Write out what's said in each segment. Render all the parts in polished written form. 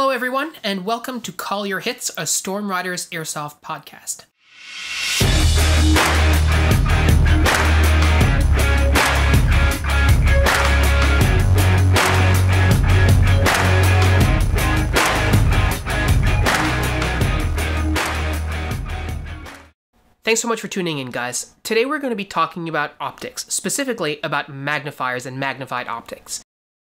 Hello everyone, and welcome to Call Your Hits, a Storm Riders Airsoft podcast. Thanks so much for tuning in, guys. Today we're going to be talking about optics, specifically about magnifiers and magnified optics.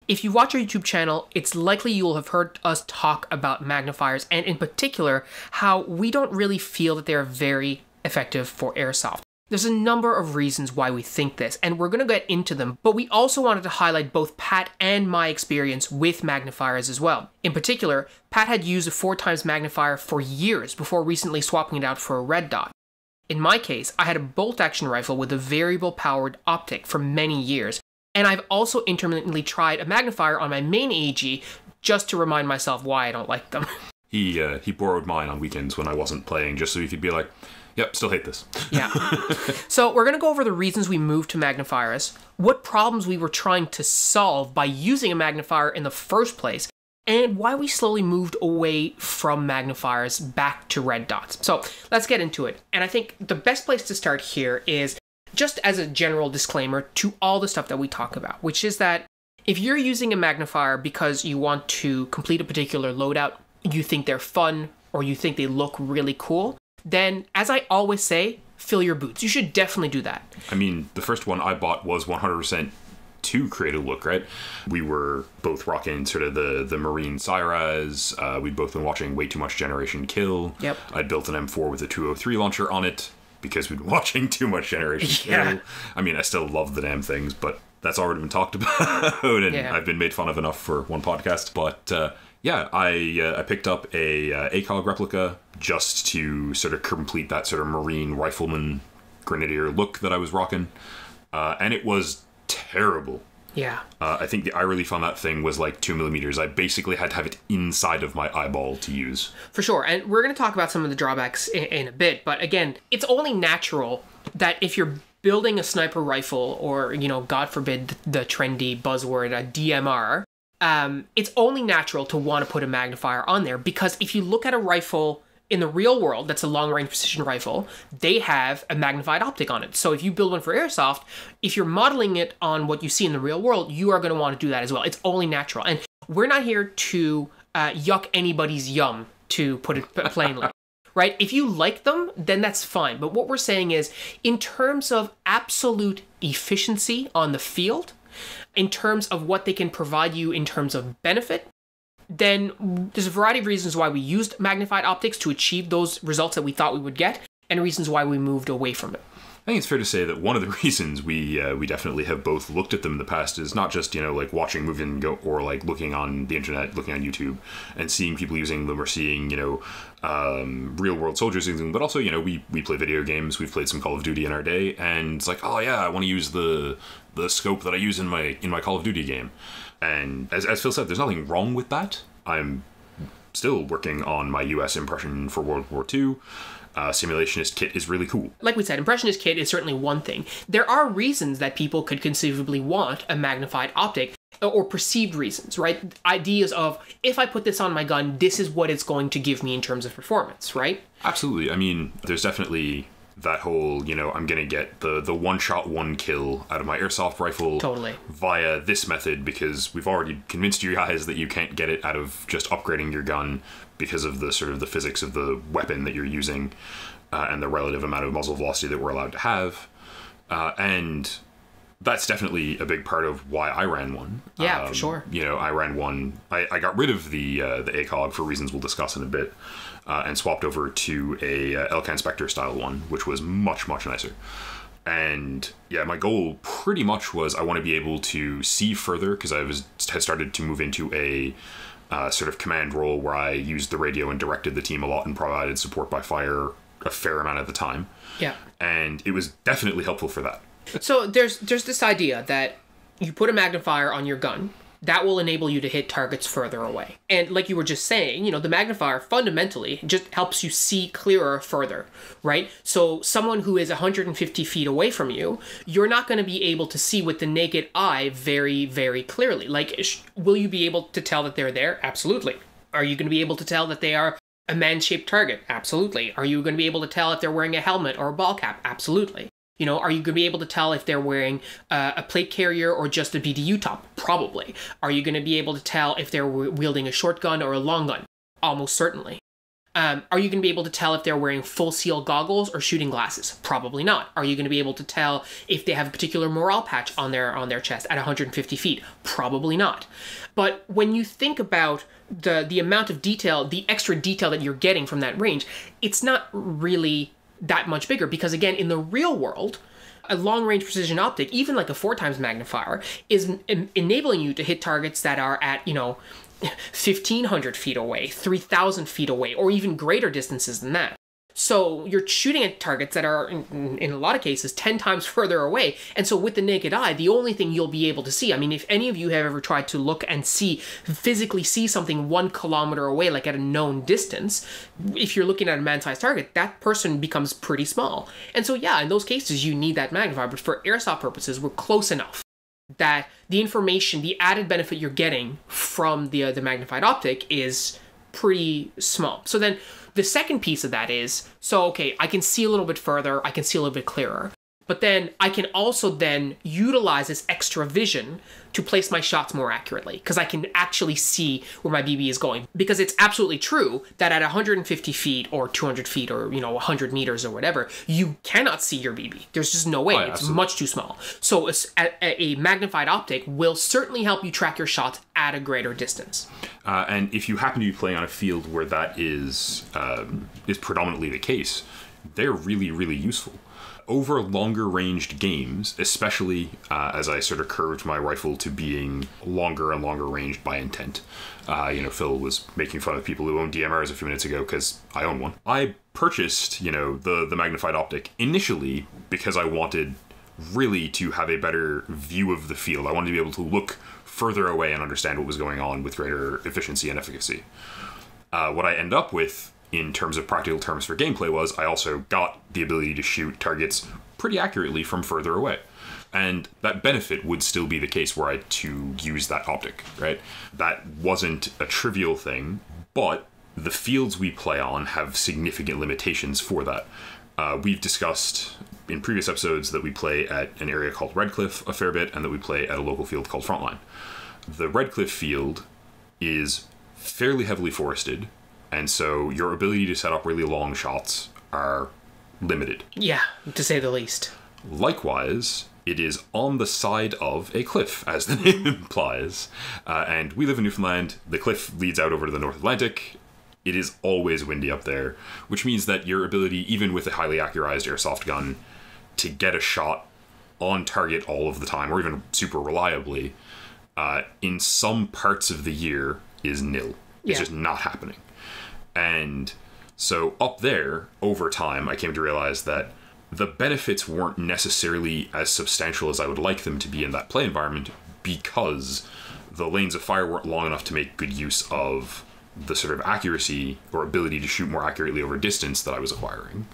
If you watch our YouTube channel, it's likely you will have heard us talk about magnifiers, and in particular, how we don't really feel that they're very effective for airsoft. There's a number of reasons why we think this, and we're going to get into them, but we also wanted to highlight both Pat and my experience with magnifiers as well. In particular, Pat had used a 4x magnifier for years before recently swapping it out for a red dot. In my case, I had a bolt-action rifle with a variable-powered optic for many years, and I've also intermittently tried a magnifier on my main AG just to remind myself why I don't like them. He borrowed mine on weekends when I wasn't playing, just so he could be like, yep, still hate this. Yeah. So we're going to go over the reasons we moved to magnifiers, what problems we were trying to solve by using a magnifier in the first place, and why we slowly moved away from magnifiers back to red dots. So let's get into it. And I think the best place to start here is just as a general disclaimer to all the stuff that we talk about, which is that if you're using a magnifier because you want to complete a particular loadout, you think they're fun, or you think they look really cool, then as I always say, fill your boots. You should definitely do that. I mean, the first one I bought was 100% to create a look, right? We were both rocking sort of the Marine Cyraz. We'd both been watching way too much Generation Kill. Yep. I'd built an M4 with a 203 launcher on it because we'd been watching too much Generation Kill. I mean, I still love the damn things, but that's already been talked about, and I've been made fun of enough for one podcast. But I picked up a ACOG replica just to sort of complete that sort of Marine Rifleman Grenadier look that I was rocking, and it was terrible. Yeah. I think the eye relief on that thing was like 2mm. I basically had to have it inside of my eyeball to use. For sure. And we're going to talk about some of the drawbacks in a bit. But again, it's only natural that if you're building a sniper rifle or, God forbid, the trendy buzzword, a DMR, it's only natural to want to put a magnifier on there, because if you look at a rifle in the real world that's a long-range precision rifle, they have a magnified optic on it. So if you build one for airsoft, if you're modeling it on what you see in the real world, you are going to want to do that as well. It's only natural. And we're not here to yuck anybody's yum, to put it plainly. Right? If you like them, then that's fine. But what we're saying is, in terms of absolute efficiency on the field, in terms of what they can provide you in terms of benefit, then there's a variety of reasons why we used magnified optics to achieve those results that we thought we would get, and reasons why we moved away from it. I think it's fair to say that one of the reasons we definitely have both looked at them in the past is not just, like watching movie and go, or like looking on the internet, looking on YouTube and seeing people using them, or seeing, real world soldiers using them, but also, we play video games. We've played some Call of Duty in our day, and it's like, oh yeah, I want to use the scope that I use in my Call of Duty game. And as Phil said, there's nothing wrong with that. I'm still working on my US impression for World War II. Simulationist kit is really cool. Like we said, impressionist kit is certainly one thing. There are reasons that people could conceivably want a magnified optic, or perceived reasons, right? Ideas of, if I put this on my gun, this is what it's going to give me in terms of performance, right? Absolutely. I mean, there's definitely that whole, I'm going to get the one-shot, one-kill out of my airsoft rifle via this method, because we've already convinced you guys that you can't get it out of just upgrading your gun because of the sort of the physics of the weapon that you're using, and the relative amount of muzzle velocity that we're allowed to have. And that's definitely a big part of why I ran one. Yeah, for sure. I ran one. I got rid of the ACOG for reasons we'll discuss in a bit, and swapped over to a Elcan Spectre style one, which was much, much nicer. And yeah, my goal pretty much was I want to be able to see further, because I had started to move into a sort of command role where I used the radio and directed the team a lot and provided support by fire a fair amount of the time. Yeah. And it was definitely helpful for that. So there's this idea that you put a magnifier on your gun, that will enable you to hit targets further away. And like you were just saying, the magnifier fundamentally just helps you see clearer further, right? So someone who is 150 feet away from you, you're not going to be able to see with the naked eye very, very clearly. Like, will you be able to tell that they're there? Absolutely. Are you going to be able to tell that they are a man-shaped target? Absolutely. Are you going to be able to tell if they're wearing a helmet or a ball cap? Absolutely. You know, are you going to be able to tell if they're wearing a plate carrier or just a BDU top? Probably. Are you going to be able to tell if they're wielding a short gun or a long gun? Almost certainly. Are you going to be able to tell if they're wearing full seal goggles or shooting glasses? Probably not. Are you going to be able to tell if they have a particular morale patch on their chest at 150 feet? Probably not. But when you think about the amount of detail, the extra detail that you're getting from that range, it's not really that much bigger, because again, in the real world, a long-range precision optic, even like a 4x magnifier, is enabling you to hit targets that are at, 1,500 feet away, 3,000 feet away, or even greater distances than that. So you're shooting at targets that are, in a lot of cases, 10 times further away. And so with the naked eye, the only thing you'll be able to see, I mean, if any of you have ever tried to look and physically see something 1 kilometer away, like at a known distance, if you're looking at a man-sized target, that person becomes pretty small. And so yeah, in those cases, you need that magnifier. But for airsoft purposes, we're close enough that the information, the added benefit you're getting from the magnified optic is pretty small. So then the second piece of that is, so okay, I can see a little bit further, I can see a little bit clearer, but then I can also then utilize this extra vision to place my shots more accurately, because I can actually see where my BB is going. Because it's absolutely true that at 150 feet or 200 feet or 100 meters or whatever, you cannot see your BB. There's just no way. It's absolutely much too small. So a magnified optic will certainly help you track your shots at a greater distance. And if you happen to be playing on a field where that is predominantly the case, they're really, really useful. Over longer ranged games, especially as I sort of curved my rifle to being longer and longer ranged by intent. Phil was making fun of people who own DMRs a few minutes ago because I own one. I purchased, the magnified optic initially because I wanted really to have a better view of the field. I wanted to be able to look further away and understand what was going on with greater efficiency and efficacy. What I end up with in terms of practical terms for gameplay was I also got the ability to shoot targets pretty accurately from further away. And that benefit would still be the case were I to use that optic, right? That wasn't a trivial thing, but the fields we play on have significant limitations for that. We've discussed in previous episodes that we play at an area called Redcliffe a fair bit and that we play at a local field called Frontline. The Redcliffe field is fairly heavily forested, and so your ability to set up really long shots are limited. Yeah, to say the least. Likewise, it is on the side of a cliff, as the name implies. And we live in Newfoundland. The cliff leads out over to the North Atlantic. It is always windy up there, which means that your ability, even with a highly accurized airsoft gun, to get a shot on target all of the time, or even super reliably, in some parts of the year is nil. It's just not happening. And so up there, over time, I came to realize that the benefits weren't necessarily as substantial as I would like them to be in that play environment because the lanes of fire weren't long enough to make good use of the sort of accuracy or ability to shoot more accurately over distance that I was acquiring.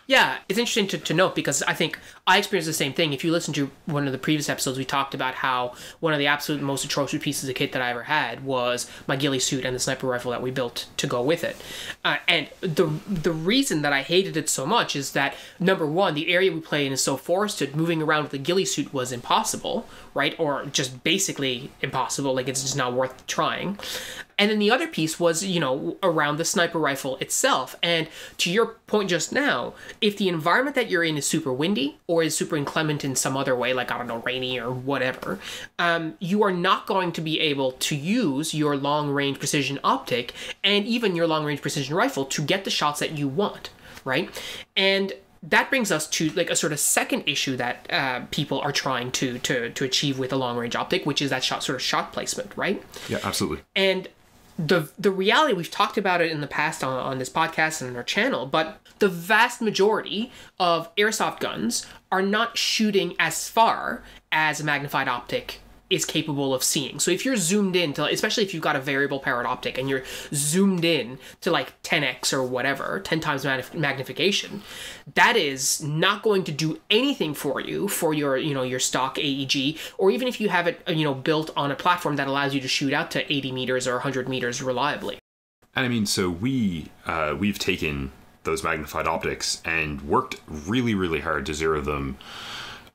Yeah, it's interesting to note because I think I experienced the same thing. If you listen to one of the previous episodes, we talked about how one of the absolute most atrocious pieces of kit that I ever had was my ghillie suit and the sniper rifle that we built to go with it. And the reason that I hated it so much is that, number one, the area we play in is so forested, moving around with the ghillie suit was impossible, right? Or just basically impossible, like it's just not worth trying. And then the other piece was, around the sniper rifle itself. And to your point just now, if the environment that you're in is super windy or is super inclement in some other way, like, I don't know, rainy or whatever, you are not going to be able to use your long-range precision optic and even your long-range precision rifle to get the shots that you want, right? And that brings us to like a sort of second issue that people are trying to achieve with a long-range optic, which is that shot placement, right? Yeah, absolutely. And the reality, we've talked about it in the past on this podcast and on our channel, but the vast majority of airsoft guns are not shooting as far as a magnified optic is capable of seeing. So if you're zoomed in to, especially if you've got a variable powered optic and you're zoomed in to like 10x or whatever, 10 times magnification, that is not going to do anything for you for your, your stock AEG, or even if you have it, built on a platform that allows you to shoot out to 80 meters or 100 meters reliably. And I mean, so we've taken those magnified optics and worked really, really hard to zero them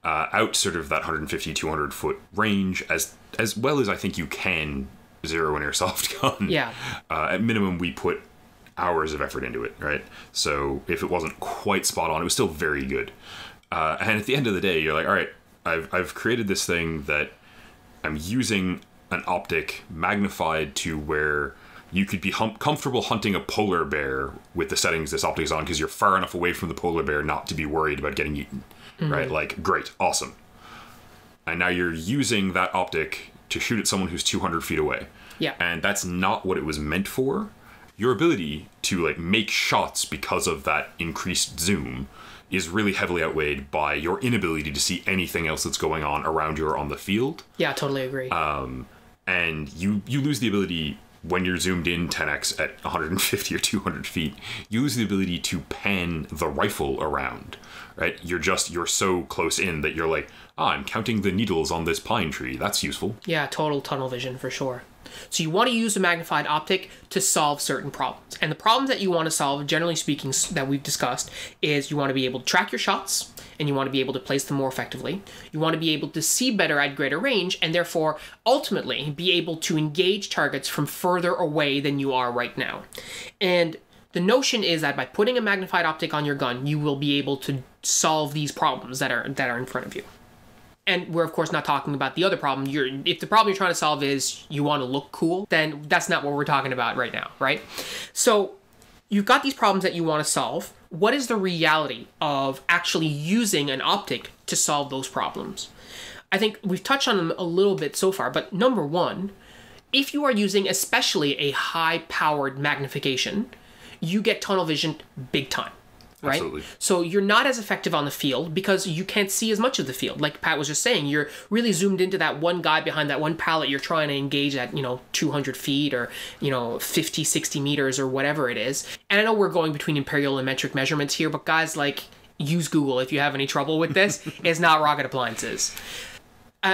out sort of that 150, 200 foot range as well as I think you can zero an airsoft gun. Yeah. At minimum, we put hours of effort into it, right? So if it wasn't quite spot on, it was still very good. And at the end of the day, you're like, all right, I've created this thing that I'm using an optic magnified to where you could be comfortable hunting a polar bear with the settings this optic is on because you're far enough away from the polar bear not to be worried about getting eaten, right? Like, great, awesome. And now you're using that optic to shoot at someone who's 200 feet away. Yeah. And that's not what it was meant for. Your ability to like make shots because of that increased zoom is really heavily outweighed by your inability to see anything else that's going on around you or on the field. Yeah, totally agree. And you lose the ability when you're zoomed in 10x at 150 or 200 feet, you lose the ability to pan the rifle around, right? You're so close in that you're like, I'm counting the needles on this pine tree. That's useful. Yeah, total tunnel vision for sure. So you want to use a magnified optic to solve certain problems. And the problems that you want to solve, generally speaking, that we've discussed, is you want to be able to track your shots, and you want to be able to place them more effectively. You want to be able to see better at greater range, and therefore, ultimately, be able to engage targets from further away than you are right now. And the notion is that by putting a magnified optic on your gun, you will be able to solve these problems that are in front of you. And we're, of course, not talking about the other problem. If the problem you're trying to solve is you want to look cool, then that's not what we're talking about right now, right? So you've got these problems that you want to solve. What is the reality of actually using an optic to solve those problems? I think we've touched on them a little bit so far, but number one, if you are using especially a high-powered magnification, you get tunnel vision big time. Right? Absolutely. So you're not as effective on the field because you can't see as much of the field. Like Pat was just saying, you're really zoomed into that one guy behind that one pallet you're trying to engage at, 200 feet or, 50, 60 meters or whatever it is. And I know we're going between imperial and metric measurements here, but guys, like, use Google if you have any trouble with this. It's not rocket appliances.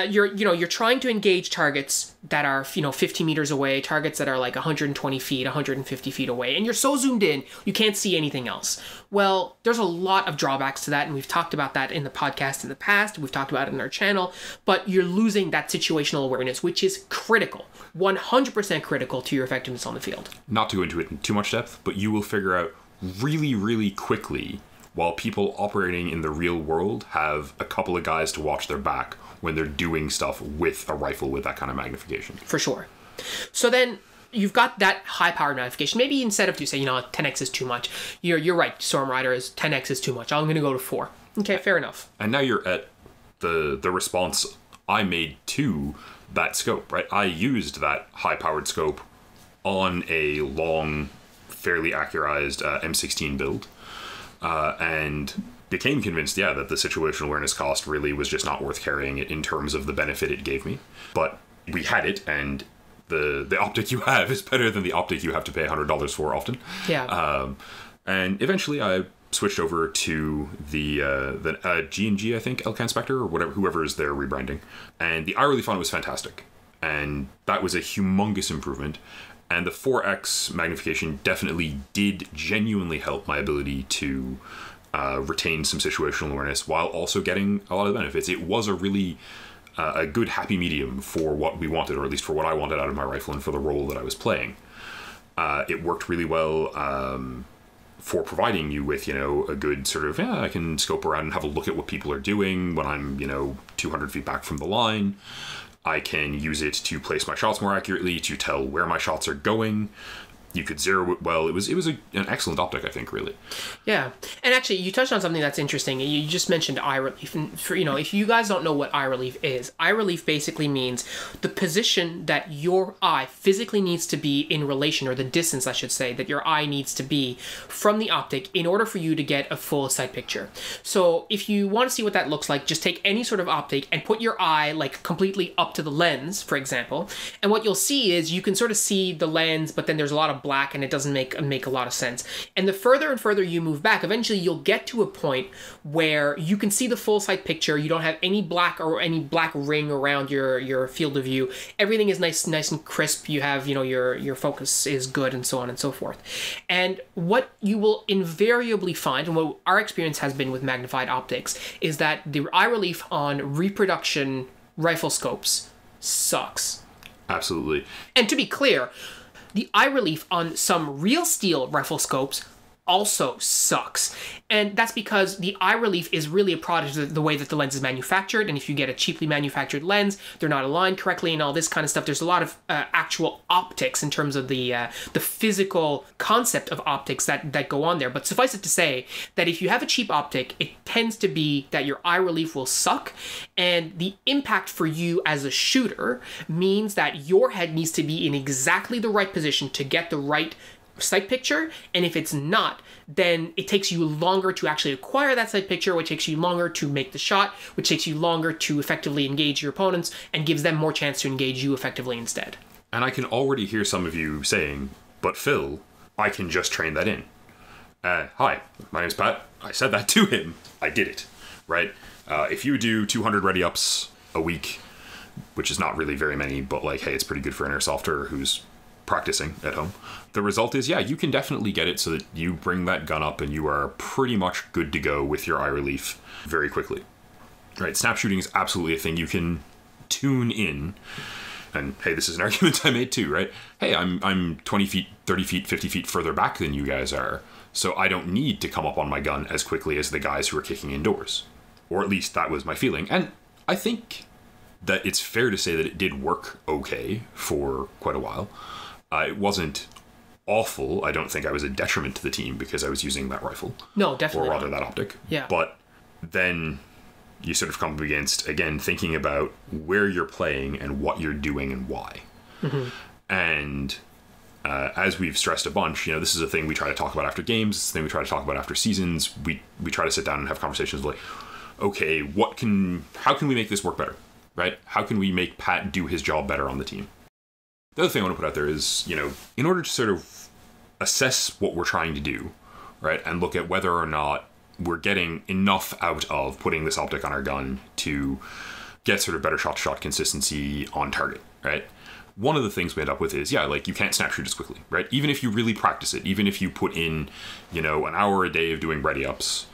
You're trying to engage targets that are, 50 meters away, targets that are like 120 feet, 150 feet away, and you're so zoomed in, you can't see anything else. Well, there's a lot of drawbacks to that, and we've talked about that in the podcast in the past, we've talked about it in our channel, but you're losing that situational awareness, which is critical, 100% critical to your effectiveness on the field. Not to go into it in too much depth, but you will figure out really, really quickly while people operating in the real world have a couple of guys to watch their back when they're doing stuff with a rifle with that kind of magnification. For sure. So then you've got that high-powered magnification. Maybe instead of you say, 10x is too much, you're right, Storm Rider is 10x is too much. I'm going to go to 4. Okay, fair enough. And now you're at the response I made to that scope, right? I used that high-powered scope on a long, fairly accurized M16 build, and became convinced, that the situational awareness cost really was just not worth carrying it in terms of the benefit it gave me. But we had it, and the optic you have is better than the optic you have to pay $100 for often. Yeah. And eventually I switched over to the G&G, I think, Elcan Spectre, or whatever, whoever is their rebranding. And the eye relief on it was fantastic. And that was a humongous improvement. And the 4x magnification definitely did genuinely help my ability to retain some situational awareness while also getting a lot of the benefits. It was a really a good happy medium for what we wanted, or at least for what I wanted out of my rifle and for the role that I was playing. It worked really well for providing you with, a good sort of, I can scope around and have a look at what people are doing when I'm, 200 feet back from the line. I can use it to place my shots more accurately, to tell where my shots are going. You could zero it well. It was an excellent optic, I think, really. Yeah. And actually, you touched on something that's interesting. You just mentioned eye relief. And for, if you guys don't know what eye relief basically means the position that your eye physically needs to be in relation, or the distance, I should say, that your eye needs to be from the optic in order for you to get a full sight picture. So if you want to see what that looks like, just take any sort of optic and put your eye like completely up to the lens, for example. And what you'll see is you can sort of see the lens, but then there's a lot of black, and it doesn't make a lot of sense. And the further and further you move back, eventually you'll get to a point where you can see the full sight picture. You don't have any black or any black ring around your field of view. Everything is nice and crisp. You have, your focus is good, and so on and so forth. And what you will invariably find, and what our experience has been with magnified optics, is that the eye relief on reproduction rifle scopes sucks. Absolutely. And to be clear, the eye relief on some real steel rifle scopes also sucks. And that's because the eye relief is really a product of the way that the lens is manufactured. And if you get a cheaply manufactured lens, they're not aligned correctly and all this kind of stuff. There's a lot of actual optics in terms of the physical concept of optics that go on there. But suffice it to say that if you have a cheap optic, it tends to be that your eye relief will suck. And the impact for you as a shooter means that your head needs to be in exactly the right position to get the right sight picture, and if it's not, then it takes you longer to actually acquire that sight picture, which takes you longer to make the shot, which takes you longer to effectively engage your opponents, and gives them more chance to engage you effectively instead. And I can already hear some of you saying, but Phil, I can just train that in. Hi, my name's Pat. I said that to him. I did it, right? If you do 200 ready-ups a week, which is not really very many, but like, hey, it's pretty good for an airsofter who's practicing at home. The result is, yeah, you can definitely get it so that you bring that gun up and you are pretty much good to go with your eye relief very quickly. Right? Snap shooting is absolutely a thing you can tune in. And hey, this is an argument I made too, right? Hey, I'm 20 feet, 30 feet, 50 feet further back than you guys are, so I don't need to come up on my gun as quickly as the guys who are kicking indoors. Or at least that was my feeling. And I think that it's fair to say that it did work okay for quite a while. It wasn't awful. I don't think I was a detriment to the team because I was using that rifle. No, definitely. Or rather, that optic. Yeah. But then you sort of come up against, again, thinking about where you're playing and what you're doing and why. Mm-hmm. And as we've stressed a bunch, this is a thing we try to talk about after games. It's a thing we try to talk about after seasons. We try to sit down and have conversations like, okay, how can we make this work better, right? How can we make Pat do his job better on the team? The other thing I want to put out there is, in order to sort of assess what we're trying to do, right, and look at whether or not we're getting enough out of putting this optic on our gun to get sort of better shot-to-shot consistency on target, right? One of the things we end up with is, you can't snap shoot as quickly, right? Even if you really practice it, even if you put in, an hour a day of doing ready-ups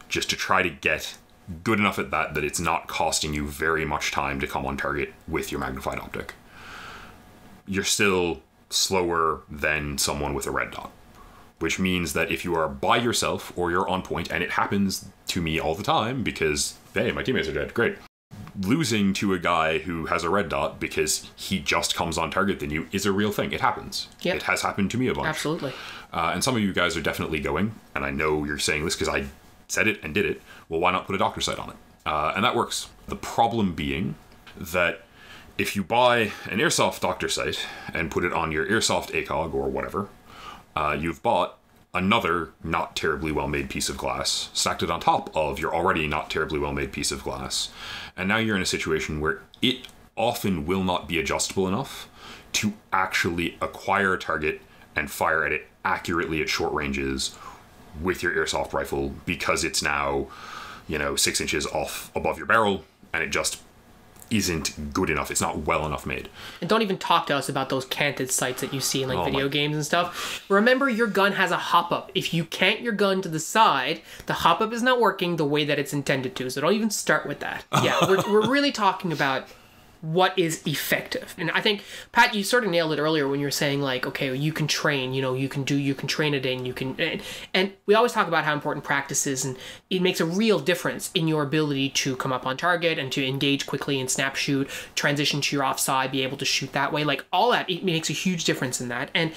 just to try to get good enough at that it's not costing you very much time to come on target with your magnified optic, you're still slower than someone with a red dot, which means that if you are by yourself or you're on point, and it happens to me all the time because, hey, my teammates are dead, great. Losing to a guy who has a red dot because he just comes on target than you is a real thing. It happens. Yep. It has happened to me a bunch. Absolutely. And some of you guys are definitely going, and I know you're saying this because I said it and did it, well, why not put a doctor sight on it? And that works. The problem being that if you buy an airsoft doctor sight and put it on your airsoft ACOG or whatever, you've bought another not terribly well-made piece of glass, stacked it on top of your already not terribly well-made piece of glass, and now you're in a situation where it often will not be adjustable enough to actually acquire a target and fire at it accurately at short ranges with your airsoft rifle because it's now, 6 inches off above your barrel, and it just isn't good enough. It's not well enough made. And don't even talk to us about those canted sights that you see in video games and stuff. Remember, your gun has a hop-up. If you cant your gun to the side, the hop-up is not working the way that it's intended to. So don't even start with that. Yeah, we're really talking about what is effective. And I think, Pat, you sort of nailed it earlier when you were saying, okay, you can train, you can train it in, and we always talk about how important practice is, and it makes a real difference in your ability to come up on target and to engage quickly and snap shoot, transition to your offside, be able to shoot that way, all that, it makes a huge difference in that. And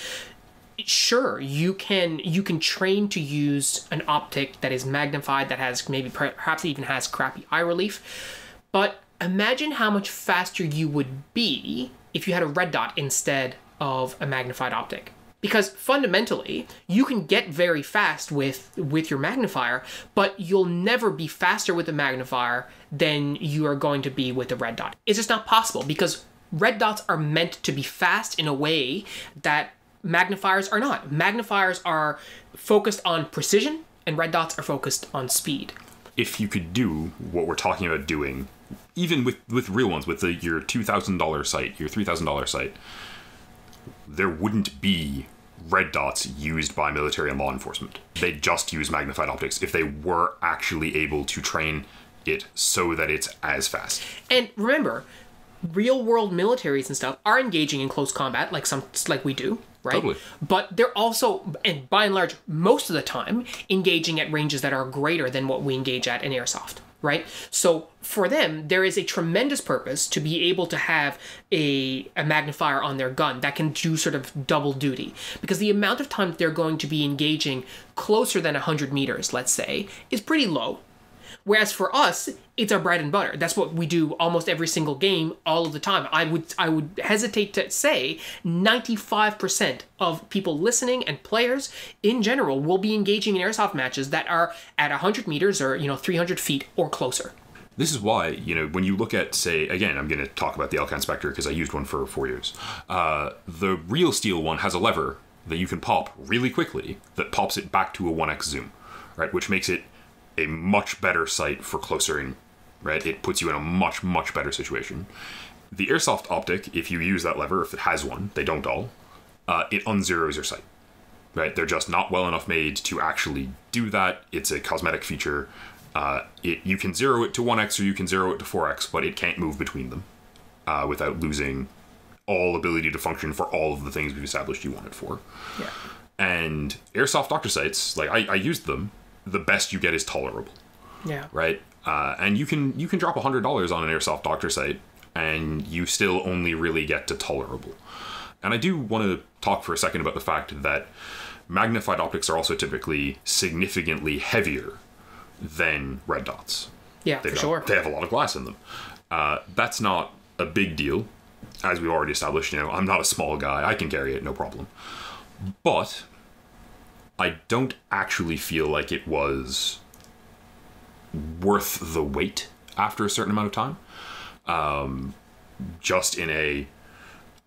sure, you can train to use an optic that is magnified, that has perhaps even has crappy eye relief, but imagine how much faster you would be if you had a red dot instead of a magnified optic. Because fundamentally, you can get very fast with your magnifier, but you'll never be faster with a magnifier than you are going to be with a red dot. It's just not possible because red dots are meant to be fast in a way that magnifiers are not. Magnifiers are focused on precision, and red dots are focused on speed. If you could do what we're talking about doing, even with real ones, with your $2,000 sight, your $3,000 sight, there wouldn't be red dots used by military and law enforcement. They'd just use magnified optics if they were actually able to train it so that it's as fast. And remember, real world militaries and stuff are engaging in close combat like we do, right? Totally. But they're also, and by and large, most of the time, engaging at ranges that are greater than what we engage at in airsoft, right? So for them, there is a tremendous purpose to be able to have a magnifier on their gun that can do sort of double duty. Because the amount of time that they're going to be engaging closer than 100 meters, let's say, is pretty low. Whereas for us, it's our bread and butter. That's what we do almost every single game, all of the time. I would hesitate to say 95% of people listening and players in general will be engaging in airsoft matches that are at 100 meters or 300 feet or closer. This is why, when you look at, say, again, I'm going to talk about the Elcan Spectre because I used one for 4 years. The real steel one has a lever that you can pop really quickly that pops it back to a 1x zoom, right? Which makes it a much better sight for closer in, right? It puts you in a much, much better situation. The airsoft optic, if you use that lever, if it has one, they don't all, it unzeros your sight, right? They're just not well enough made to actually do that. It's a cosmetic feature. You can zero it to 1x or you can zero it to 4x, but it can't move between them without losing all ability to function for all of the things we've established you want it for. Yeah. And airsoft doctor sights, like I used them, the best you get is tolerable. Yeah. Right? And you can drop $100 on an airsoft doctor sight and you still only really get to tolerable. And I do want to talk for a second about the fact that magnified optics are also typically significantly heavier than red dots. Yeah, for sure. They have a lot of glass in them. That's not a big deal. As we've already established, I'm not a small guy. I can carry it, no problem. But I don't actually feel like it was worth the wait after a certain amount of time.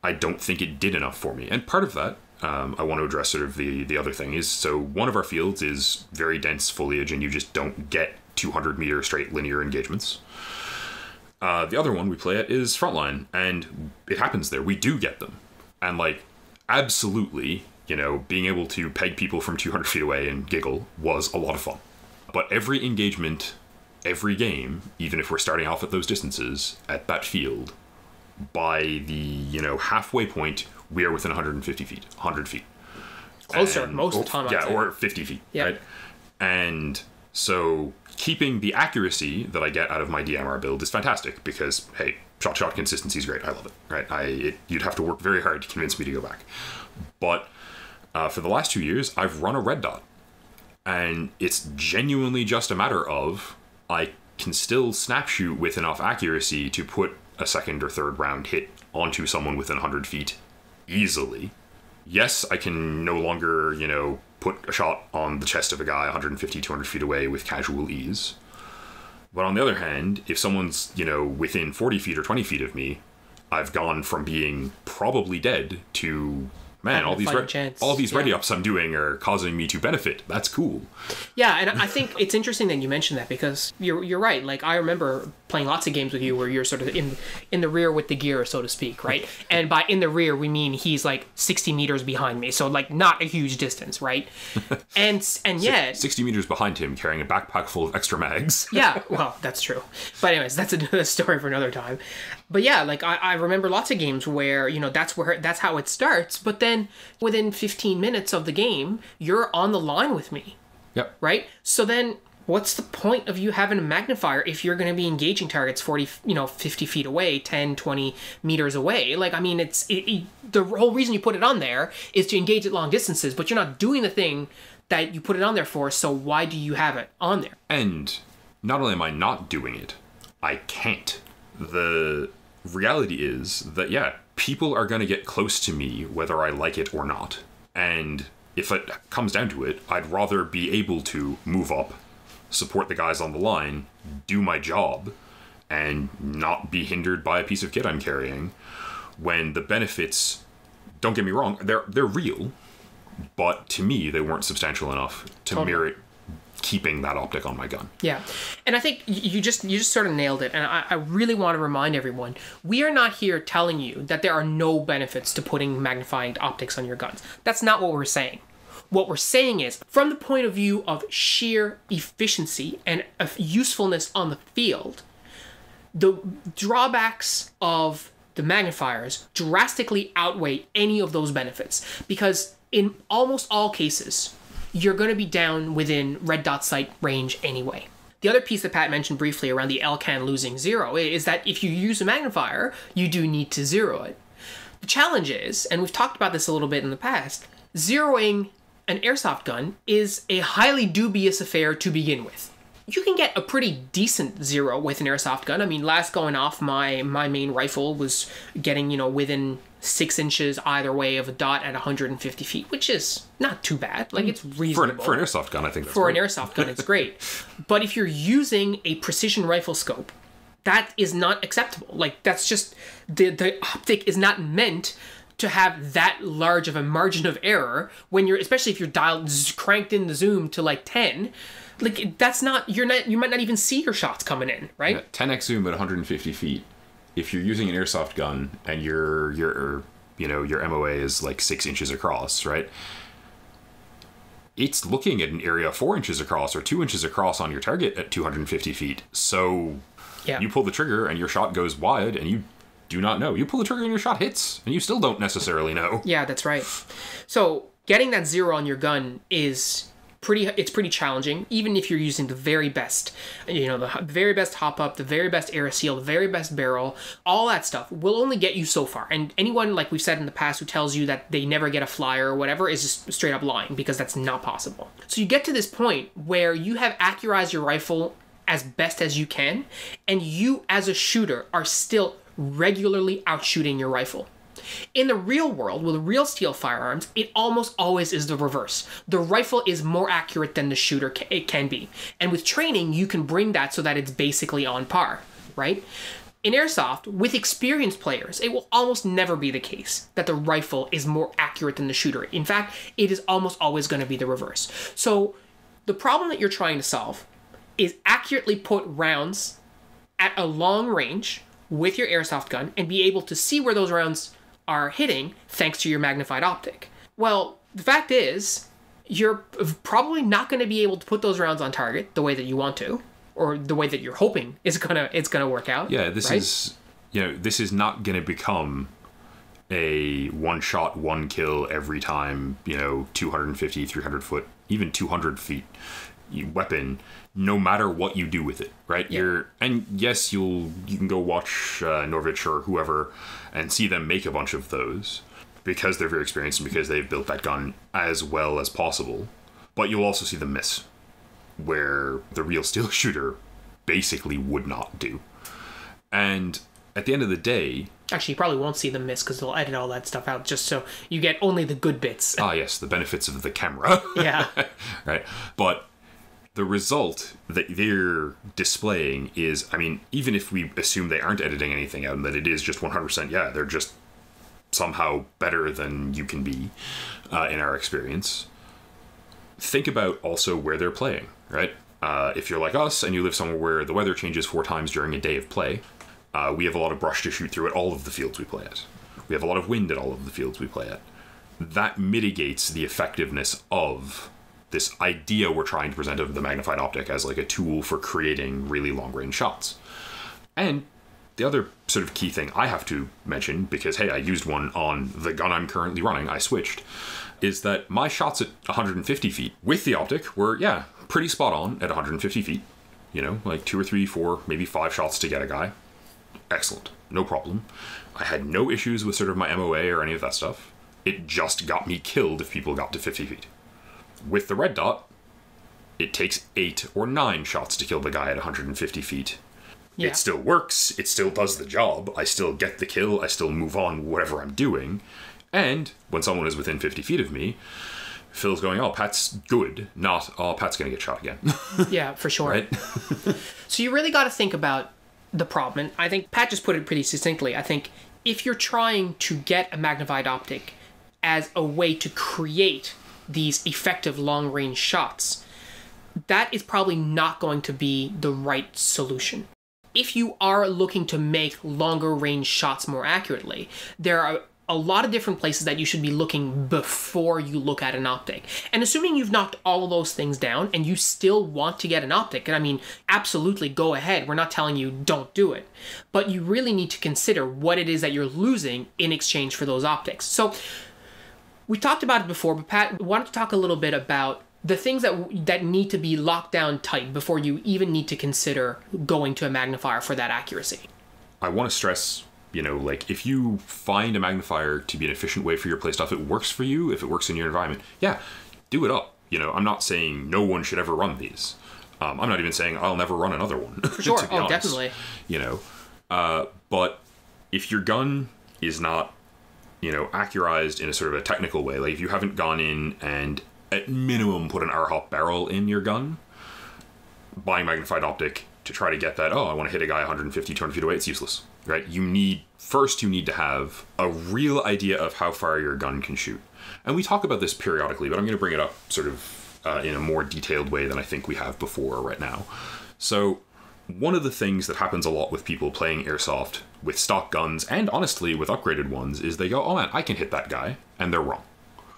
I don't think it did enough for me. And part of that, I want to address sort of the other thing is, so one of our fields is very dense foliage and you just don't get 200 meter straight linear engagements. The other one we play at is frontline, and it happens there. We do get them. And absolutely, being able to peg people from 200 feet away and giggle was a lot of fun. But every engagement, every game, even if we're starting off at those distances, at that field, by the, halfway point, we are within 150 feet, 100 feet. Closer, most of the time. Yeah, or 50 feet, yeah. Right? And so keeping the accuracy that I get out of my DMR build is fantastic because, hey, shot consistency is great. I love it, right? You'd have to work very hard to convince me to go back. But for the last 2 years, I've run a red dot. And it's genuinely just a matter of I can still snap shoot with enough accuracy to put a second or third round hit onto someone within 100 feet easily. Yes, I can no longer, put a shot on the chest of a guy 150, 200 feet away with casual ease. But on the other hand, if someone's, within 40 feet or 20 feet of me, I've gone from being probably dead to, man, all these ready ups I'm doing are causing me to benefit. That's cool. Yeah, and I think it's interesting that you mentioned that because you're right. I remember playing lots of games with you where you're sort of in the rear with the gear, so to speak, right? And by in the rear, we mean he's 60 meters behind me, so not a huge distance, right? And yet 60 meters behind him, carrying a backpack full of extra mags. Yeah, well, that's true. But anyways, that's a story for another time. But yeah, I remember lots of games where that's how it starts, but then within 15 minutes of the game, you're on the line with me. Yep. Right? So then what's the point of you having a magnifier if you're going to be engaging targets 40, 50 feet away, 10, 20 meters away? The whole reason you put it on there is to engage at long distances, but you're not doing the thing that you put it on there for, so why do you have it on there? And not only am I not doing it, I can't. The reality is that, yeah, people are going to get close to me whether I like it or not. And if it comes down to it, I'd rather be able to move up, support the guys on the line, do my job, and not be hindered by a piece of kit I'm carrying, when the benefits don't get me wrong, they're real, but to me, they weren't substantial enough to merit keeping that optic on my gun. Yeah. And I think you just sort of nailed it. And I really want to remind everyone, we are not here telling you that there are no benefits to putting magnifying optics on your guns. That's not what we're saying. What we're saying is, from the point of view of sheer efficiency and of usefulness on the field, the drawbacks of the magnifiers drastically outweigh any of those benefits, because in almost all cases, you're going to be down within red dot sight range anyway. The other piece that Pat mentioned briefly around the LCAN losing zero is that if you use a magnifier, you do need to zero it. The challenge is, and we've talked about this a little bit in the past, zeroing an airsoft gun is a highly dubious affair to begin with. You can get a pretty decent zero with an airsoft gun. I mean, last going off, my main rifle was getting, within 6 inches either way of a dot at 150 feet, which is not too bad. Like, it's reasonable. For an airsoft gun, I think that's For great. an airsoft gun, it's great. But if you're using a precision rifle scope, that is not acceptable. Like, that's just, the optic is not meant to have that large of a margin of error when you're, especially if you're cranked in the zoom to like 10. Like, that's not, you might not even see your shots coming in, right? Yeah, 10x zoom at 150 feet. If you're using an airsoft gun and your MOA is like 6 inches across, right? It's looking at an area 4 inches across or 2 inches across on your target at 250 feet. So you pull the trigger and your shot goes wide and you do not know. You pull the trigger and your shot hits and you still don't necessarily know. Yeah, that's right. So getting that zero on your gun is pretty challenging, even if you're using the very best, the very best hop up, the very best air seal, the very best barrel. All that stuff will only get you so far. And anyone, like we've said in the past, who tells you that they never get a flyer or whatever is just straight up lying, because that's not possible. So you get to this point where you have accurized your rifle as best as you can, and you as a shooter are still regularly outshooting your rifle. In the real world, with real steel firearms, it almost always is the reverse. The rifle is more accurate than the shooter it can be. And with training, you can bring that so that it's basically on par, right? In airsoft, with experienced players, it will almost never be the case that the rifle is more accurate than the shooter. In fact, it is almost always going to be the reverse. So the problem that you're trying to solve is accurately put rounds at a long range with your airsoft gun and be able to see where those rounds are hitting thanks to your magnified optic. Well, the fact is, you're probably not going to be able to put those rounds on target the way that you want to, or the way that you're hoping it's gonna work out. Yeah, this is not going to become a one shot, one kill every time, 250, 300 foot, even 200 feet weapon, no matter what you do with it, right? Yeah. And yes, you can go watch Norwich or whoever and see them make a bunch of those because they're very experienced and because they've built that gun as well as possible. But you'll also see them miss, where the real steel shooter basically would not do. And at the end of the day... Actually, you probably won't see them miss because they'll edit all that stuff out just so you get only the good bits. Ah, yes, the benefits of the camera. Yeah. Right. But the result that they're displaying is, I mean, even if we assume they aren't editing anything out and that it is just 100%, they're just somehow better than you can be in our experience. Think about also where they're playing, right? If you're like us and you live somewhere where the weather changes 4 times during a day of play, we have a lot of brush to shoot through at all of the fields we play at. We have a lot of wind at all of the fields we play at. That mitigates the effectiveness of this idea we're trying to present of the magnified optic as like a tool for creating really long-range shots. And the other sort of key thing I have to mention, because, hey, I used one on the gun I'm currently running, I switched, is that my shots at 150 feet with the optic were, pretty spot on at 150 feet. Like 2 or 3, 4, maybe 5 shots to get a guy. Excellent. No problem. I had no issues with sort of my MOA or any of that stuff. It just got me killed if people got to 50 feet. With the red dot, it takes 8 or 9 shots to kill the guy at 150 feet. Yeah. It still works. It still does the job. I still get the kill. I still move on whatever I'm doing. And when someone is within 50 feet of me, Phil's going, oh, Pat's good, not, oh, Pat's going to get shot again. Yeah, for sure. Right? So you really got to think about the problem. And I think Pat just put it pretty succinctly. I think if you're trying to get a magnified optic as a way to create these effective long-range shots, that is probably not going to be the right solution. If you are looking to make longer range shots more accurately, there are a lot of different places that you should be looking before you look at an optic. And assuming you've knocked all of those things down and you still want to get an optic, and I mean, absolutely go ahead. We're not telling you don't do it. But you really need to consider what it is that you're losing in exchange for those optics. So we talked about it before, but Pat, why don't you talk a little bit about the things that need to be locked down tight before you even need to consider going to a magnifier for that accuracy? I want to stress, like, if you find a magnifier to be an efficient way for your play stuff, it works for you, if it works in your environment, yeah, do it up. I'm not saying no one should ever run these. I'm not even saying I'll never run another one. Sure, to be honest. Definitely. But if your gun is not, accurized in a sort of a technical way, like if you haven't gone in and at minimum put an R-hop barrel in your gun, buying magnified optic to try to get that, I want to hit a guy 150, 200 feet away, it's useless, right? You need to have a real idea of how far your gun can shoot. And we talk about this periodically, but I'm going to bring it up sort of in a more detailed way than I think we have before right now. So one of the things that happens a lot with people playing airsoft with stock guns, and honestly with upgraded ones, is they go, oh man, I can hit that guy, and they're wrong.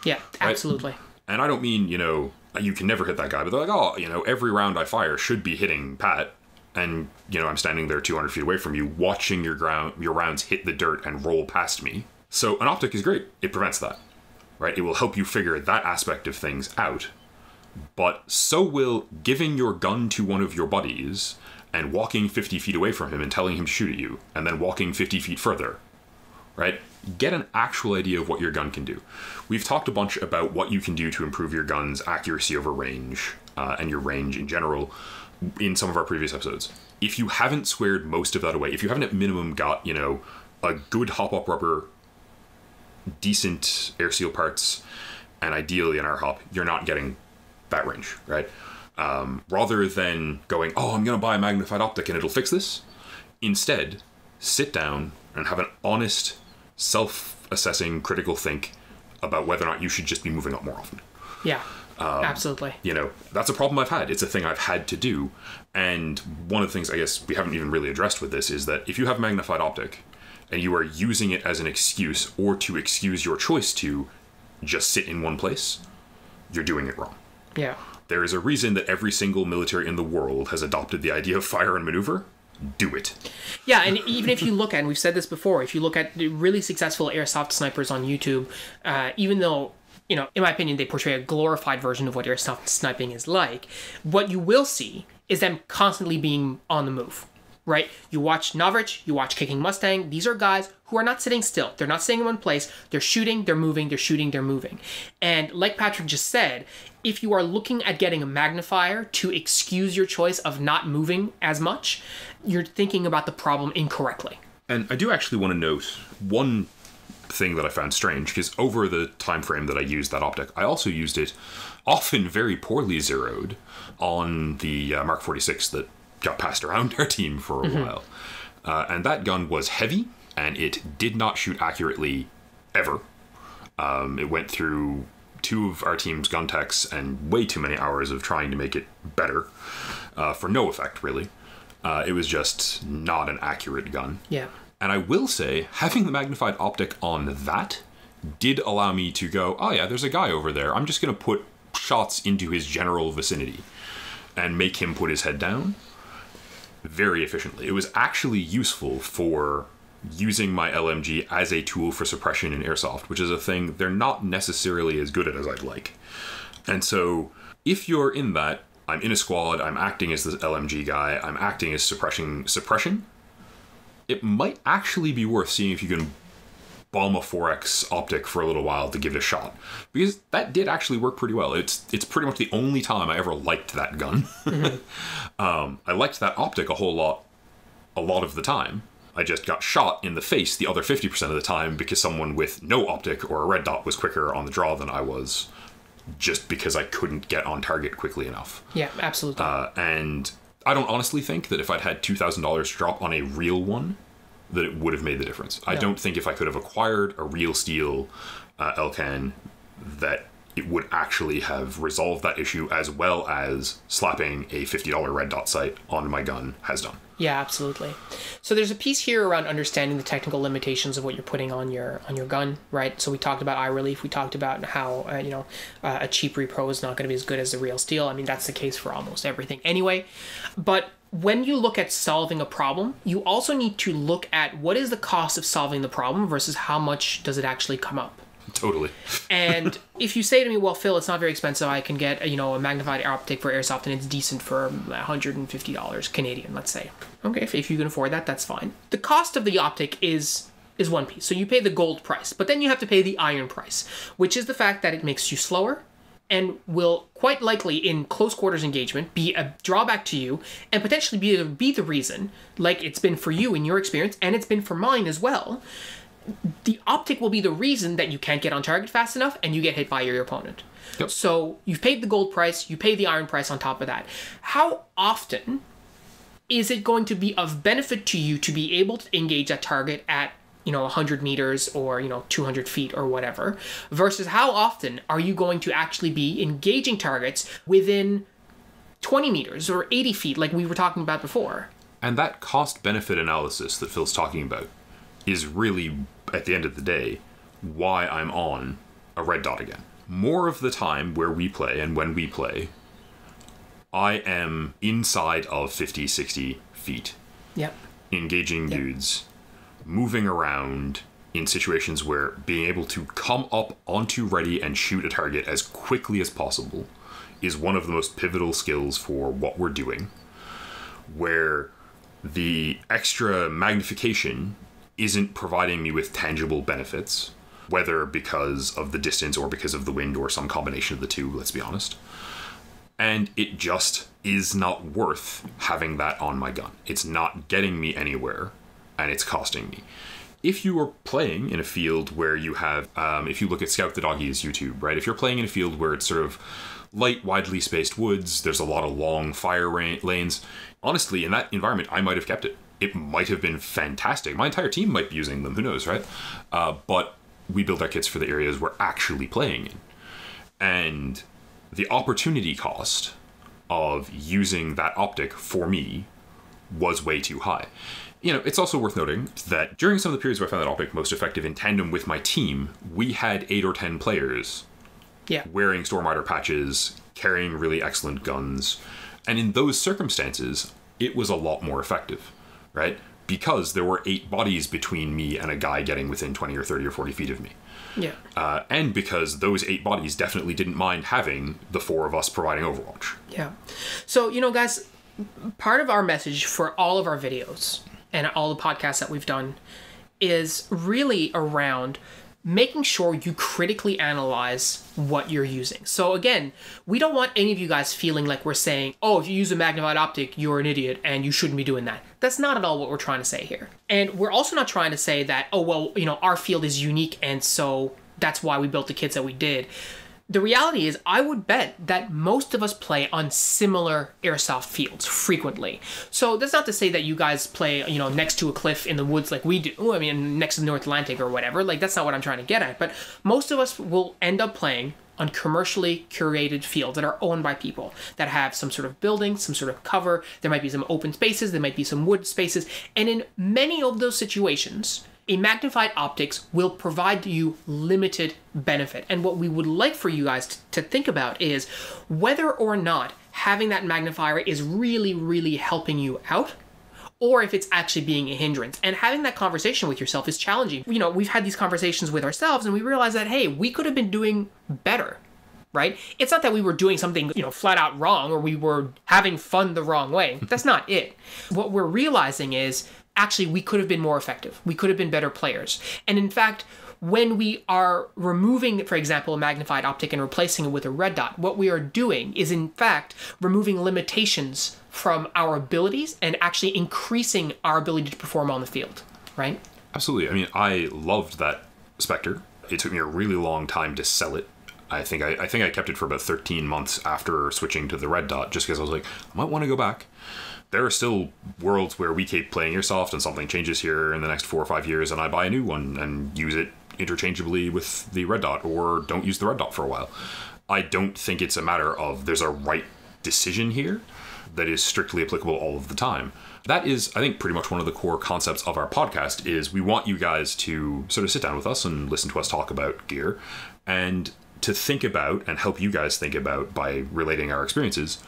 Yeah, absolutely. Right? And I don't mean, you can never hit that guy, but they're like, every round I fire should be hitting Pat, and, I'm standing there 200 feet away from you, watching your rounds hit the dirt and roll past me. So an optic is great. It prevents that, right? It will help you figure that aspect of things out. But so will giving your gun to one of your buddies and walking 50 feet away from him and telling him to shoot at you, and then walking 50 feet further, right? Get an actual idea of what your gun can do. We've talked a bunch about what you can do to improve your gun's accuracy over range, and your range in general, in some of our previous episodes. If you haven't squared most of that away, if you haven't at minimum got, a good hop-up rubber, decent air seal parts, and ideally an R-hop, you're not getting that range, right? Rather than going, I'm going to buy a magnified optic and it'll fix this, instead, sit down and have an honest, self-assessing, critical think about whether or not you should just be moving up more often. Yeah, absolutely. That's a problem I've had. It's a thing I've had to do. And one of the things I guess we haven't even really addressed with this is that if you have magnified optic and you are using it as an excuse or to excuse your choice to just sit in one place, you're doing it wrong. Yeah. There is a reason that every single military in the world has adopted the idea of fire and maneuver. Do it. Yeah, and even if you look at, and we've said this before, if you look at the really successful airsoft snipers on YouTube, even though, in my opinion, they portray a glorified version of what airsoft sniping is like, what you will see is them constantly being on the move, right? You watch Novrich, you watch Kicking Mustang. These are guys who are not sitting still. They're not sitting in one place. They're shooting, they're moving, they're shooting, they're moving. And like Patrick just said, if you are looking at getting a magnifier to excuse your choice of not moving as much, you're thinking about the problem incorrectly. And I do actually want to note one thing that I found strange, because over the time frame that I used that optic, I also used it, often very poorly zeroed, on the Mark 46 that got passed around our team for a while. And that gun was heavy, and it did not shoot accurately ever. It went through 2 of our team's gun techs and way too many hours of trying to make it better, for no effect, really. It was just not an accurate gun. Yeah. And I will say, having the magnified optic on that did allow me to go, oh yeah, there's a guy over there. I'm just going to put shots into his general vicinity and make him put his head down very efficiently. It was actually useful for using my LMG as a tool for suppression in airsoft, which is a thing they're not necessarily as good at as I'd like. And so if you're in that, I'm in a squad, I'm acting as the LMG guy, I'm acting as suppression, it might actually be worth seeing if you can bomb a 4X optic for a little while to give it a shot. Because that did actually work pretty well. It's pretty much the only time I ever liked that gun. I liked that optic a lot of the time. I just got shot in the face the other 50% of the time because someone with no optic or a red dot was quicker on the draw than I was, just because I couldn't get on target quickly enough. Yeah, absolutely. And I don't honestly think that if I'd had $2,000 to drop on a real one, that it would have made the difference. I don't think if I could have acquired a real steel Elcan that it would actually have resolved that issue as well as slapping a $50 red dot sight on my gun has done. Yeah, absolutely. So there's a piece here around understanding the technical limitations of what you're putting on your gun, right? So we talked about eye relief. We talked about how a cheap repro is not going to be as good as the real steel. I mean, that's the case for almost everything anyway. But when you look at solving a problem, you also need to look at what is the cost of solving the problem versus how much does it actually come up. Totally. And if you say to me, well, Phil, it's not very expensive. I can get, a magnified optic for Airsoft and it's decent for $150 Canadian, let's say. Okay, if you can afford that, that's fine. The cost of the optic is one piece. So you pay the gold price, but then you have to pay the iron price, which is the fact that it makes you slower and will quite likely in close quarters engagement be a drawback to you and potentially be the reason, like it's been for you in your experience and it's been for mine as well. The optic will be the reason that you can't get on target fast enough and you get hit by your opponent. Yep. So you've paid the gold price, you pay the iron price on top of that. How often is it going to be of benefit to you to be able to engage that target at 100 meters or 200 feet or whatever, versus how often are you going to actually be engaging targets within 20 meters or 80 feet like we were talking about before? And that cost-benefit analysis that Phil's talking about is really, at the end of the day, why I'm on a red dot again. More of the time where we play and when we play, I am inside of 50, 60 feet. Yep. Engaging dudes, moving around in situations where being able to come up onto ready and shoot a target as quickly as possible is one of the most pivotal skills for what we're doing, where the extra magnification isn't providing me with tangible benefits, whether because of the distance or because of the wind or some combination of the two, let's be honest. And it just is not worth having that on my gun. It's not getting me anywhere, and it's costing me. If you are playing in a field where you have, if you look at Scout the Doggy's YouTube, right? If you're playing in a field where it's sort of light, widely spaced woods, there's a lot of long fire lanes. Honestly, in that environment, I might have kept it. It might have been fantastic. My entire team might be using them, who knows, right? But we build our kits for the areas we're actually playing in. And the opportunity cost of using that optic for me was way too high. It's also worth noting that during some of the periods where I found that optic most effective in tandem with my team, we had 8 or 10 players wearing Stormrider patches, carrying really excellent guns. And in those circumstances, it was a lot more effective, right? Because there were 8 bodies between me and a guy getting within 20 or 30 or 40 feet of me. Yeah. And because those 8 bodies definitely didn't mind having the 4 of us providing Overwatch. Yeah. So, guys, part of our message for all of our videos and all the podcasts that we've done is really around making sure you critically analyze what you're using. So again, we don't want any of you guys feeling like we're saying, oh, if you use a magnified optic, you're an idiot and you shouldn't be doing that. That's not at all what we're trying to say here. And we're also not trying to say that, oh, well, our field is unique and so that's why we built the kits that we did. The reality is, I would bet that most of us play on similar airsoft fields frequently. So that's not to say that you guys play, next to a cliff in the woods like we do. I mean, next to the North Atlantic or whatever. Like, that's not what I'm trying to get at. But most of us will end up playing on commercially curated fields that are owned by people that have some sort of building, some sort of cover. There might be some open spaces. There might be some wood spaces. And in many of those situations, a magnified optics will provide you limited benefit. And what we would like for you guys to think about is whether or not having that magnifier is really, really helping you out, or if it's actually being a hindrance. And having that conversation with yourself is challenging. We've had these conversations with ourselves and we realize that, hey, we could have been doing better, right? It's not that we were doing something, flat out wrong or we were having fun the wrong way. That's not it. What we're realizing is, actually, we could have been more effective. We could have been better players. And in fact, when we are removing, for example, a magnified optic and replacing it with a red dot, what we are doing is, in fact, removing limitations from our abilities and actually increasing our ability to perform on the field, right? Absolutely. I mean, I loved that Spectre. It took me a really long time to sell it. I think I kept it for about 13 months after switching to the red dot, just because I was like, I might want to go back. There are still worlds where we keep playing Airsoft and something changes here in the next 4 or 5 years and I buy a new one and use it interchangeably with the red dot, or don't use the red dot for a while. I don't think it's a matter of there's a right decision here that is strictly applicable all of the time. That is, I think, pretty much one of the core concepts of our podcast is we want you guys to sort of sit down with us and listen to us talk about gear and to think about and help you guys think about, by relating our experiences,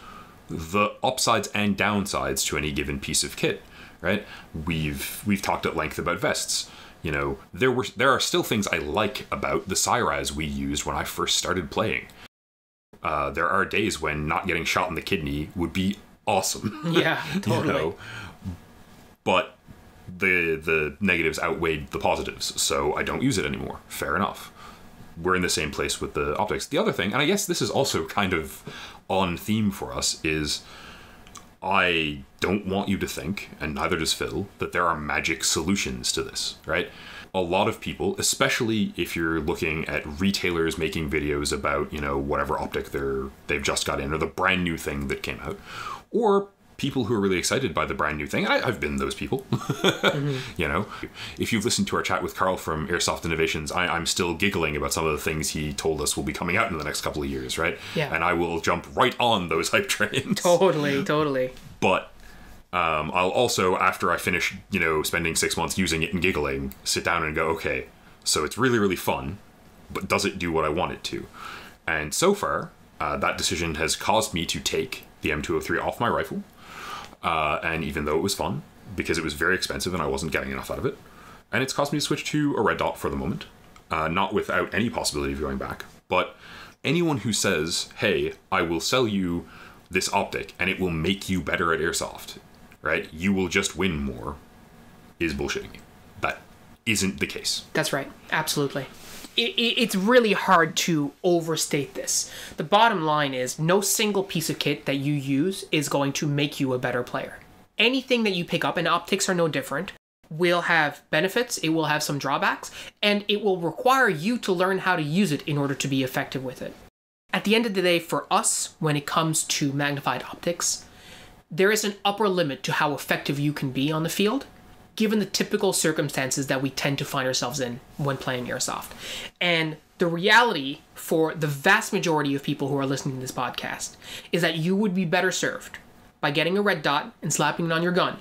the upsides and downsides to any given piece of kit, right? We've talked at length about vests. You know, there are still things I like about the Cyraz we used when I first started playing. There are days when not getting shot in the kidney would be awesome. Yeah, totally. You know? But the negatives outweighed the positives, so I don't use it anymore. Fair enough. We're in the same place with the optics. The other thing, and I guess this is also kind of on theme for us, is I don't want you to think, and neither does Phil, that there are magic solutions to this, right? A lot of people, especially if you're looking at retailers making videos about, you know, whatever optic they've just got in, or the brand new thing that came out, or people who are really excited by the brand new thing. I've been those people. Mm-hmm. You know, if you've listened to our chat with Carl from Airsoft Innovations, I'm still giggling about some of the things he told us will be coming out in the next couple of years, right? Yeah. And I will jump right on those hype trains. Totally. But I'll also, after I finish, you know, spending 6 months using it and giggling, sit down and go, okay, so it's really, really fun, but does it do what I want it to? And so far, that decision has caused me to take the M203 off my rifle. And even though it was fun, because it was very expensive and I wasn't getting enough out of it, and it's caused me to switch to a red dot for the moment, not without any possibility of going back. But anyone who says, hey, I will sell you this optic and it will make you better at Airsoft, right? You will just win more, is bullshitting you. That isn't the case. That's right. Absolutely. It's really hard to overstate this. The bottom line is no single piece of kit that you use is going to make you a better player. Anything that you pick up, and optics are no different, will have benefits, it will have some drawbacks, and it will require you to learn how to use it in order to be effective with it. At the end of the day, for us, when it comes to magnified optics, there is an upper limit to how effective you can be on the field, given the typical circumstances that we tend to find ourselves in when playing Airsoft. And the reality for the vast majority of people who are listening to this podcast is that you would be better served by getting a red dot and slapping it on your gun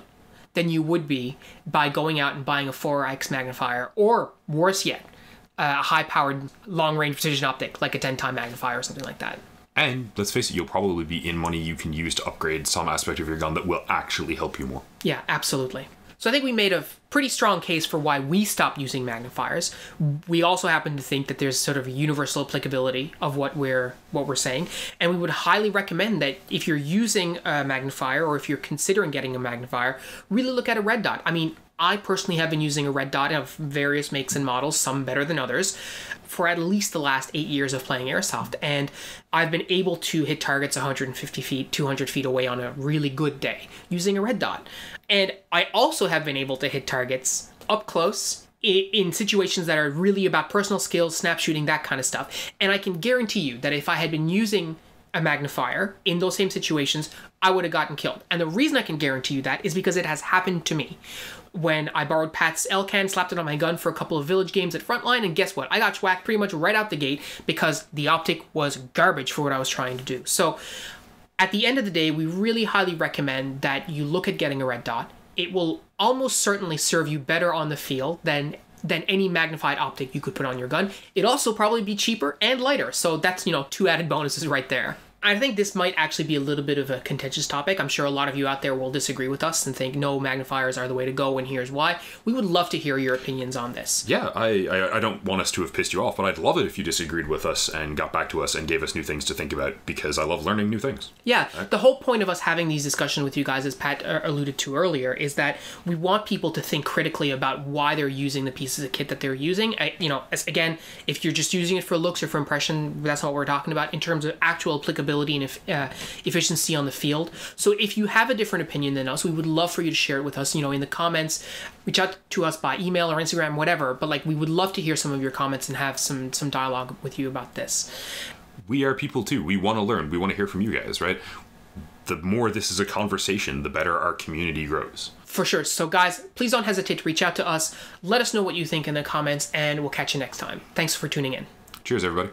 than you would be by going out and buying a 4x magnifier, or worse yet, a high-powered long-range precision optic like a 10-time magnifier or something like that. And let's face it, you'll probably be in money you can use to upgrade some aspect of your gun that will actually help you more. Yeah, absolutely. So I think we made a pretty strong case for why we stopped using magnifiers. We also happen to think that there's sort of a universal applicability of what we're saying, and we would highly recommend that if you're using a magnifier or if you're considering getting a magnifier, really look at a red dot. I mean, I personally have been using a red dot of various makes and models, some better than others, for at least the last 8 years of playing Airsoft, and I've been able to hit targets 150 feet, 200 feet away on a really good day using a red dot. And I also have been able to hit targets up close in situations that are really about personal skills, snap shooting, that kind of stuff. And I can guarantee you that if I had been using a magnifier in those same situations, I would have gotten killed. And the reason I can guarantee you that is because it has happened to me. When I borrowed Pat's L-Can, slapped it on my gun for a couple of village games at Frontline, and guess what? I got whacked pretty much right out the gate because the optic was garbage for what I was trying to do. So at the end of the day, we really highly recommend that you look at getting a red dot. It will almost certainly serve you better on the field than any magnified optic you could put on your gun. It'd also probably be cheaper and lighter. So that's, 2 added bonuses right there. I think this might actually be a little bit of a contentious topic. I'm sure a lot of you out there will disagree with us and think, no, magnifiers are the way to go, and here's why. We would love to hear your opinions on this. Yeah, I don't want us to have pissed you off, but I'd love it if you disagreed with us and got back to us and gave us new things to think about, because I love learning new things. Yeah, the whole point of us having these discussions with you guys, as Pat alluded to earlier, is that we want people to think critically about why they're using the pieces of kit that they're using. Again, if you're just using it for looks or for impression, that's not what we're talking about. In terms of actual applicability reliability and efficiency on the field. So if you have a different opinion than us, we would love for you to share it with us, in the comments. Reach out to us by email or Instagram, whatever. But like, we would love to hear some of your comments and have some dialogue with you about this. We are people too. We want to learn. We want to hear from you guys, right? The more this is a conversation, the better our community grows. For sure. So guys, please don't hesitate to reach out to us. Let us know what you think in the comments, and we'll catch you next time. Thanks for tuning in. Cheers, everybody.